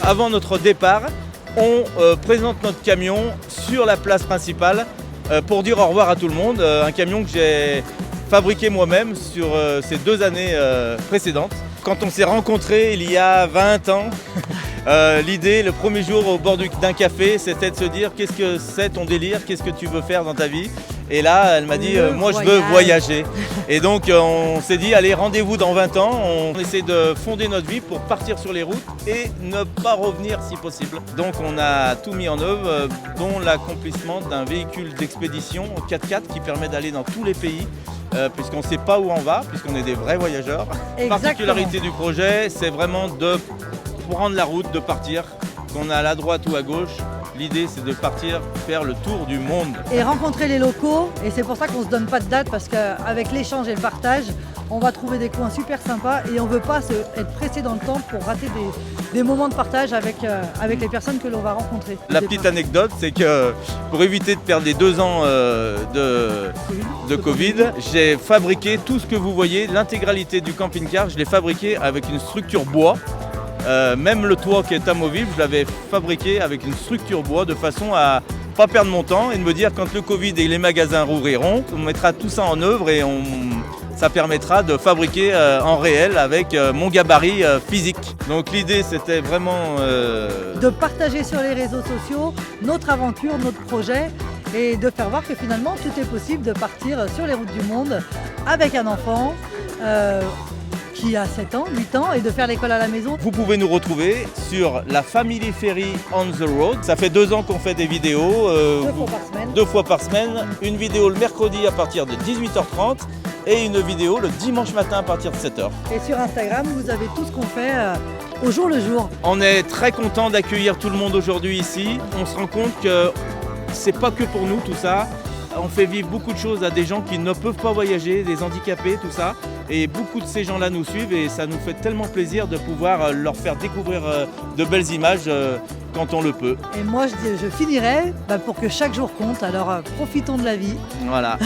Avant notre départ, on présente notre camion sur la place principale pour dire au revoir à tout le monde. Un camion que j'ai fabriqué moi-même sur ces 2 années précédentes. Quand on s'est rencontrés il y a 20 ans, l'idée, le premier jour au bord d'un café, c'était de se dire qu'est-ce que c'est ton délire, qu'est-ce que tu veux faire dans ta vie. Et là, elle m'a dit, moi je veux voyager. Et donc on s'est dit, allez, rendez-vous dans 20 ans. On essaie de fonder notre vie pour partir sur les routes et ne pas revenir si possible. Donc on a tout mis en œuvre, dont l'accomplissement d'un véhicule d'expédition 4x4 qui permet d'aller dans tous les pays. Puisqu'on ne sait pas où on va, puisqu'on est des vrais voyageurs. La particularité du projet, c'est vraiment de prendre la route, de partir, qu'on a à la droite ou à gauche. L'idée, c'est de partir faire le tour du monde. Et rencontrer les locaux, et c'est pour ça qu'on ne se donne pas de date, parce qu'avec l'échange et le partage, on va trouver des coins super sympas et on ne veut pas être pressé dans le temps pour rater des moments de partage avec les personnes que l'on va rencontrer. La petite anecdote, c'est que pour éviter de perdre les 2 ans de Covid, j'ai fabriqué tout ce que vous voyez, l'intégralité du camping-car, je l'ai fabriqué avec une structure bois. Même le toit qui est amovible, je l'avais fabriqué avec une structure bois de façon à pas perdre mon temps et de me dire quand le Covid et les magasins rouvriront, on mettra tout ça en œuvre et ça permettra de fabriquer en réel avec mon gabarit physique. Donc l'idée, c'était vraiment de partager sur les réseaux sociaux notre aventure, notre projet et de faire voir que finalement tout est possible de partir sur les routes du monde avec un enfant qui a 7 ans, 8 ans et de faire l'école à la maison. Vous pouvez nous retrouver sur la Family Ferry on the Road. Ça fait 2 ans qu'on fait des vidéos. 2 fois par semaine. Une vidéo le mercredi à partir de 18h30 et une vidéo le dimanche matin à partir de 7h. Et sur Instagram, vous avez tout ce qu'on fait au jour le jour. On est très content d'accueillir tout le monde aujourd'hui ici. On se rend compte que c'est pas que pour nous tout ça. On fait vivre beaucoup de choses à des gens qui ne peuvent pas voyager, des handicapés, tout ça. Et beaucoup de ces gens-là nous suivent et ça nous fait tellement plaisir de pouvoir leur faire découvrir de belles images quand on le peut. Et moi, je finirai pour que chaque jour compte, alors profitons de la vie. Voilà.